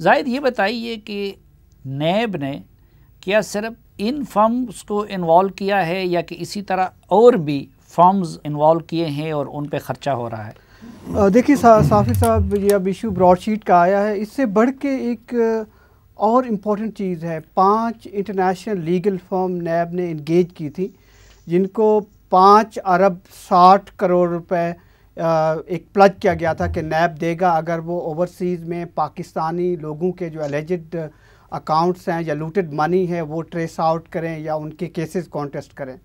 زاہد یہ بتائیے کہ نیب نے کیا صرف ان فرمز کو انوالو کیا ہے یا کہ اسی طرح اور بھی فرمز انوالو کیے ہیں اور ان پہ خرچہ ہو رہا ہے؟ دیکھیے صافی صاحب، یہ اب ایشو براڈ شیٹ کا آیا ہے. اس سے بڑھ کے ایک اور امپورٹنٹ چیز ہے. 5 انٹرنیشنل لیگل فرم نیب نے انگیج کی تھی جن کو 5 ارب 60 کروڑ روپے ایک پلج کیا گیا تھا کہ نیب دے گا اگر وہ اوورسیز میں پاکستانی لوگوں کے جو الیجڈ اکاؤنٹس ہیں یا لوٹڈ منی ہے وہ ٹریس آؤٹ کریں یا ان کے کیسز کانٹیسٹ کریں.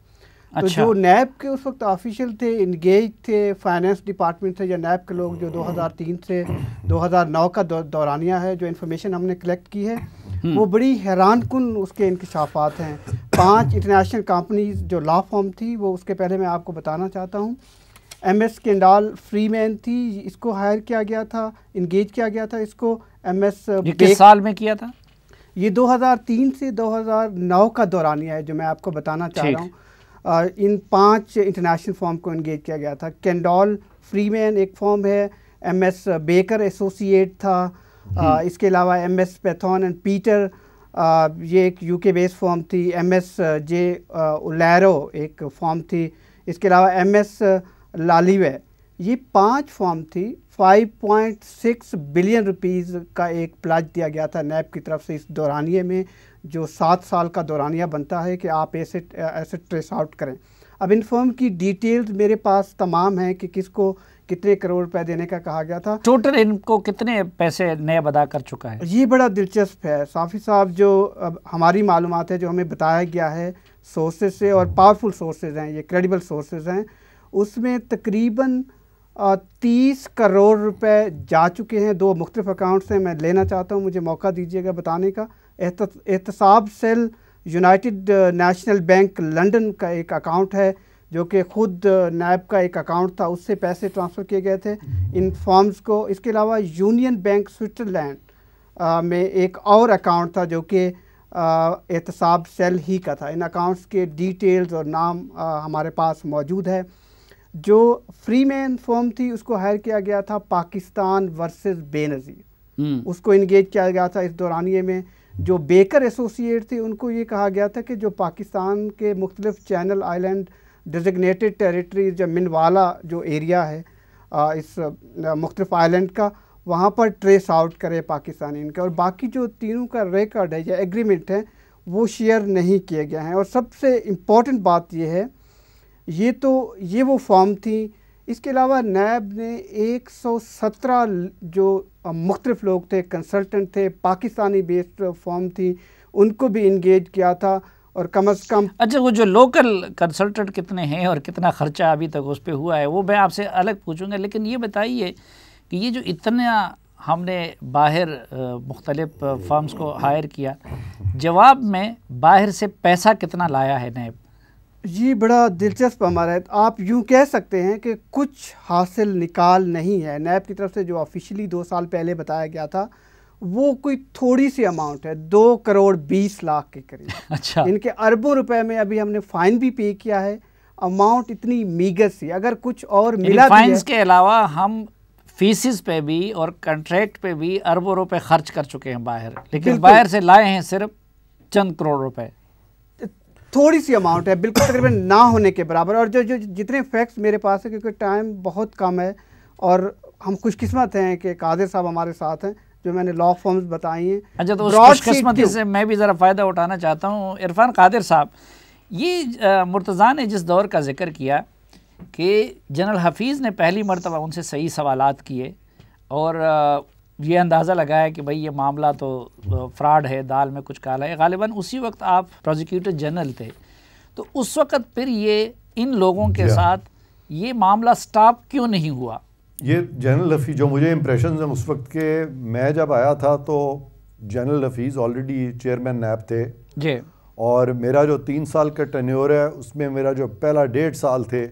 تو جو نیب کے اس وقت آفیشیل تھے، انگیج تھے، فائنانس ڈپارٹمنٹ تھے یا نیب کے لوگ جو 2003 سے 2009 کا دورانیہ ہے، جو انفارمیشن ہم نے کلیکٹ کی ہے وہ بڑی حیران کن اس کے انکشافات ہیں. 5 انٹرنیشنل کمپنیز جو لا فرم تھی، وہ اس کے پہلے میں آپ کو بتانا چاہتا ہوں. ایم ایس کینڈال فری مین تھی، اس کو ہائر کیا گیا تھا، انگیج کیا گیا تھا اس کو. ایم ایس کس سال میں کیا تھا؟ یہ 2003 سے 2009 کا دورانیہ ہے جو میں آپ کو بتانا چاہ رہا ہوں. ان 5 انٹرنیشنل فرم کو انگیج کیا گیا تھا. کینڈال فری مین ایک فرم ہے، ایم ایس بیکر ایسوسیٹ تھا، اس کے علاوہ ایم ایس پیتھون اینڈ پیٹر یہ ایک یو کے بیس فرم تھی. ایم ایس جے اولیرو ایک فرم تھی. اس کے علاوہ ایم ایس لالیوے. یہ 5 فرم تھی. 5.6 بلین روپیز کا ایک پلج دیا گیا تھا نیب کی طرف سے اس دورانیے میں، جو 7 سال کا دورانیہ بنتا ہے کہ آپ ایسٹ ٹریس آؤٹ کریں. اب ان فرم کی ڈیٹیلز میرے پاس تمام ہیں کہ کس کو کتنے کروڑ روپے دینے کا کہا گیا تھا. ٹوٹل ان کو کتنے پیسے نیب ادا کر چکا ہے؟ یہ بڑا دلچسپ ہے صافی صاحب. جو ہماری معلومات ہے جو ہمیں بتایا گیا ہے سورسز سے، اور پاورفل سورسز ہیں، یہ کریڈیبل سورسز ہیں، اس میں تقریباً 30 کروڑ روپے جا چکے ہیں. 2 مختلف اکاؤنٹس ہیں، میں لینا چاہتا ہوں، مجھے موقع دیجیے گا بتانے کا. احتساب cell united national bank London کا ایک اکاؤنٹ ہے جو کہ خود نیب کا ایک اکاؤنٹ تھا، اس سے پیسے ٹرانسفر کیے گئے تھے ان فارمز کو. اس کے علاوہ یونین بینک سوئٹزرلینڈ میں ایک اور اکاؤنٹ تھا جو کہ احتساب سیل ہی کا تھا. ان اکاؤنٹس کے ڈیٹیلز اور نام ہمارے پاس موجود ہے. جو فری مین فرم تھی اس کو ہائر کیا گیا تھا پاکستان ورسز بے نظیر، اس کو انگیج کیا گیا تھا اس دورانیے میں. جو بیکر ایسوسیٹ تھی ان کو یہ کہا گیا تھا کہ جو پاکستان کے مختلف چینل آئیلینڈ ڈیزگنیٹڈ ٹیریٹریز یا منوالا جو ایریا ہے اس مختلف آئیلینڈ کا، وہاں پر ٹریس آؤٹ کرے پاکستانی ان کا. اور باقی جو تینوں کا ریکارڈ ہے یا ایگریمنٹ ہے وہ شیئر نہیں کیے گئے ہیں. اور سب سے امپورٹنٹ بات یہ ہے، یہ وہ فارم تھی. اس کے علاوہ نیب نے 117 جو مختلف لوگ تھے، کنسلٹنٹ تھے، پاکستانی بیسڈ فارم تھی، ان کو بھی انگیج کیا تھا. اور کم از کم اچھا، وہ جو لوکل کنسلٹنٹ کتنے ہیں اور کتنا خرچہ ابھی تک اس پہ ہوا ہے وہ میں آپ سے الگ پوچھوں گا. لیکن یہ بتائیے کہ یہ جو اتنا ہم نے باہر مختلف فرمز کو ہائر کیا، جواب میں باہر سے پیسہ کتنا لایا ہے نیب؟ یہ بڑا دلچسپ ہمارا ہے. آپ یوں کہہ سکتے ہیں کہ کچھ حاصل نکال نہیں ہے. نیب کی طرف سے جو آفیشلی 2 سال پہلے بتایا گیا تھا وہ کوئی تھوڑی سی اماؤنٹ ہے، 2 کروڑ 20 لاکھ کے قریب. اچھا، ان کے اربوں روپے میں ابھی ہم نے فائن بھی پے کیا ہے. اماؤنٹ اتنی میگر سی، اگر کچھ اور ملا بھی ہے. فائنز کے علاوہ ہم فیسز پہ بھی اور کنٹریکٹ پہ بھی اربوں روپے خرچ کر چکے ہیں باہر، لیکن باہر سے لائے ہیں صرف چند کروڑ روپے. تھوڑی سی اماؤنٹ ہے، بالکل تقریباً نہ ہونے کے برابر. اور جو جتنے فیکٹس میرے پاس ہیں، کیونکہ ٹائم بہت کم ہے اور ہم خوش قسمت ہیں کہ قادر صاحب ہمارے ساتھ ہیں جو میں نے لا فارمز بتائی ہیں. اچھا، تو اس خوش قسمتی سے میں بھی ذرا فائدہ اٹھانا چاہتا ہوں. عرفان قادر صاحب، یہ مرتضیٰ نے جس دور کا ذکر کیا کہ جنرل حفیظ نے پہلی مرتبہ ان سے صحیح سوالات کیے اور یہ اندازہ لگایا کہ بھئی یہ معاملہ تو فراڈ ہے، دال میں کچھ کالا ہے. غالباً اسی وقت آپ پروزیکیوٹر جنرل تھے، تو اس وقت پھر یہ ان لوگوں کے ساتھ یہ معاملہ سٹاپ کیوں نہیں ہوا؟ یہ جنرل حفیظ، جو مجھے امپریشنز ہیں اس وقت کے، میں جب آیا تھا تو general Hafeez already chairman NAB تھے جی، اور میرا جو 3 سال کا ٹینیور ہے اس میں میرا جو پہلا 1.5 سال تھے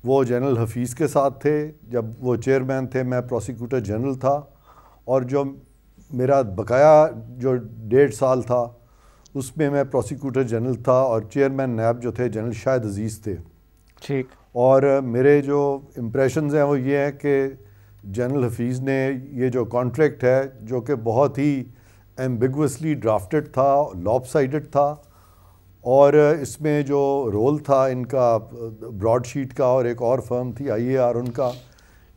وہ جنرل حفیظ کے ساتھ تھے. جب وہ چیئرمین تھے میں پروسیکیوٹر جنرل تھا، اور جو میرا بقایا جو 1.5 سال تھا اس میں میں پروسیکیوٹر جنرل تھا اور چیئرمین نیب جو تھے جنرل شاہد عزیز تھے. ٹھیک. اور میرے جو امپریشنز ہیں وہ یہ ہیں کہ جنرل حفیظ نے یہ جو کانٹریکٹ ہے جو کہ بہت ہی ایمبیگوسلی ڈرافٹڈ تھا، لاپ سائڈڈ تھا، اور اس میں جو رول تھا ان کا براڈ شیٹ کا اور ایک اور فرم تھی IAR،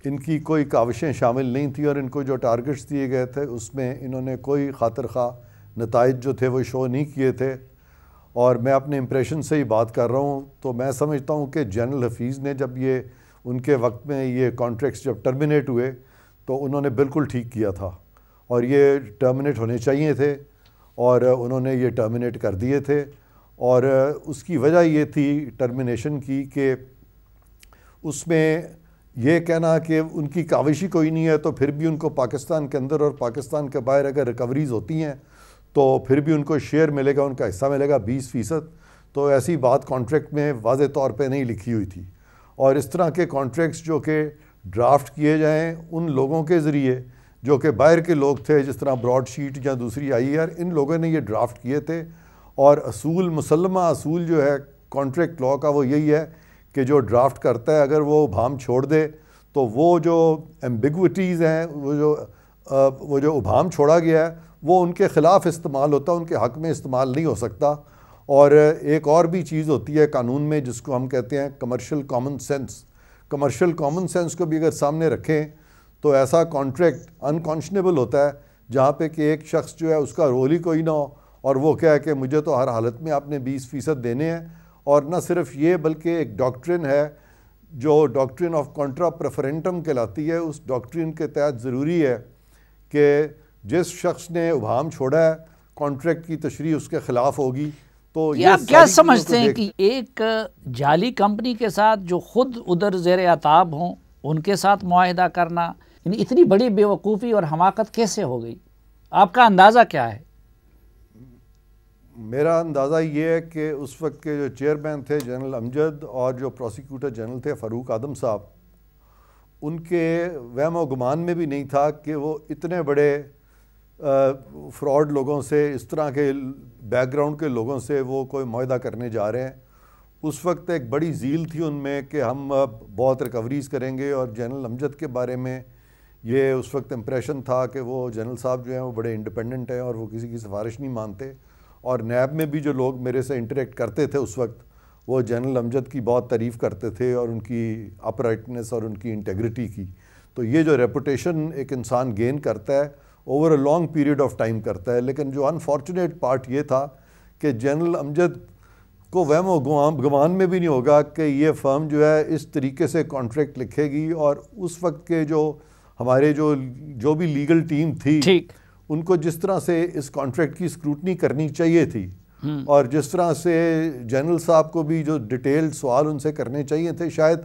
ان کی کوئی کاوشیں شامل نہیں تھیں، اور ان کو جو ٹارگٹس دیے گئے تھے اس میں انہوں نے کوئی خاطر خواہ نتائج جو تھے وہ شو نہیں کیے تھے. اور میں اپنے امپریشن سے ہی بات کر رہا ہوں، تو میں سمجھتا ہوں کہ جنرل حفیظ نے جب یہ ان کے وقت میں یہ کانٹریکٹس جب ٹرمینیٹ ہوئے تو انہوں نے بالکل ٹھیک کیا تھا، اور یہ ٹرمینیٹ ہونے چاہیے تھے، اور انہوں نے یہ ٹرمینیٹ کر دیے تھے. اور اس کی وجہ یہ تھی ٹرمینیشن کی کہ اس میں یہ کہنا کہ ان کی کاوشی کوئی نہیں ہے تو پھر بھی ان کو پاکستان کے اندر اور پاکستان کے باہر اگر ریکوریز ہوتی ہیں تو پھر بھی ان کو شیئر ملے گا، ان کا حصہ ملے گا 20%. تو ایسی بات کانٹریکٹ میں واضح طور پہ نہیں لکھی ہوئی تھی. اور اس طرح کے کانٹریکٹس جو کہ ڈرافٹ کیے جائیں ان لوگوں کے ذریعے جو کہ باہر کے لوگ تھے، جس طرح براڈ شیٹ یا دوسری IAR، ان لوگوں نے یہ ڈرافٹ کیے تھے. اور اصول مسلمہ اصول جو ہے کانٹریکٹ لاء کا وہ یہی ہے کہ جو ڈرافٹ کرتا ہے اگر وہ ابہام چھوڑ دے تو وہ جو ایمبیگوٹیز ہیں، وہ جو ابہام چھوڑا گیا ہے وہ ان کے خلاف استعمال ہوتا ہے، ان کے حق میں استعمال نہیں ہو سکتا. اور ایک اور بھی چیز ہوتی ہے قانون میں جس کو ہم کہتے ہیں commercial common sense. Commercial common sense کو بھی اگر سامنے رکھیں تو ایسا کانٹریکٹ انکانشنیبل ہوتا ہے جہاں پہ کہ ایک شخص جو ہے اس کا رول ہی کوئی نہ ہو اور وہ کہے کہ مجھے تو ہر حالت میں آپ نے 20% دینے ہیں. اور نہ صرف یہ بلکہ ایک ڈاکٹرن ہے جو ڈاکٹرن آف کنٹرا پریفرنٹم کہلاتی ہے. اس ڈاکٹرن کے تحت ضروری ہے کہ جس شخص نے ابہام چھوڑا ہے کانٹریکٹ کی تشریح اس کے خلاف ہوگی. تو یہ آپ کیا سمجھتے ہیں کہ ایک جعلی کمپنی کے ساتھ جو خود ادھر زیر عتاب ہوں ان کے ساتھ معاہدہ کرنا، یعنی اتنی بڑی بے وقوفی اور حماقت کیسے ہو گئی؟ آپ کا اندازہ کیا ہے؟ میرا اندازہ یہ ہے کہ اس وقت کے جو چیئرمین تھے جنرل امجد اور جو پروسیکیوٹر جنرل تھے فاروق آدم صاحب، ان کے وہم و گمان میں بھی نہیں تھا کہ وہ اتنے بڑے فراڈ لوگوں سے، اس طرح کے بیک گراؤنڈ کے لوگوں سے وہ کوئی معاہدہ کرنے جا رہے ہیں. اس وقت ایک بڑی زیل تھی ان میں کہ ہم بہت ریکوریز کریں گے، اور جنرل امجد کے بارے میں یہ اس وقت امپریشن تھا کہ وہ جنرل صاحب جو ہیں وہ بڑے انڈیپینڈنٹ ہیں اور وہ کسی کی سفارش نہیں مانتے. اور نیب میں بھی جو لوگ میرے سے انٹریکٹ کرتے تھے اس وقت وہ جنرل امجد کی بہت تعریف کرتے تھے اور ان کی اپرائٹنس اور ان کی انٹیگریٹی کی. تو یہ جو ریپوٹیشن ایک انسان گین کرتا ہے over a long period of time کرتا ہے. لیکن جو انفارچونیٹ پارٹ یہ تھا کہ جنرل امجد کو وہم و گمان میں بھی نہیں ہوگا کہ یہ فرم جو ہے اس طریقے سے کانٹریکٹ لکھے گی. اور اس وقت کے جو ہمارے جو بھی لیگل ٹیم تھی ان کو جس طرح سے اس کانٹریکٹ کی اسکروٹنی کرنی چاہیے تھی اور جس طرح سے جنرل صاحب کو بھی جو ڈیٹیلڈ سوال ان سے کرنے چاہیے تھے، شاید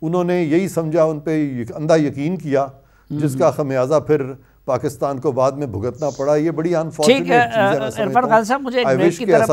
انہوں نے یہی سمجھا، ان پہ اندھا یقین کیا، جس کا خمیازہ پھر پاکستان کو بعد میں بھگتنا پڑا. یہ بڑی انفارچونیٹ چیز ہے. عرفان خالد صاحب، مجھے ایک بریک کی طرف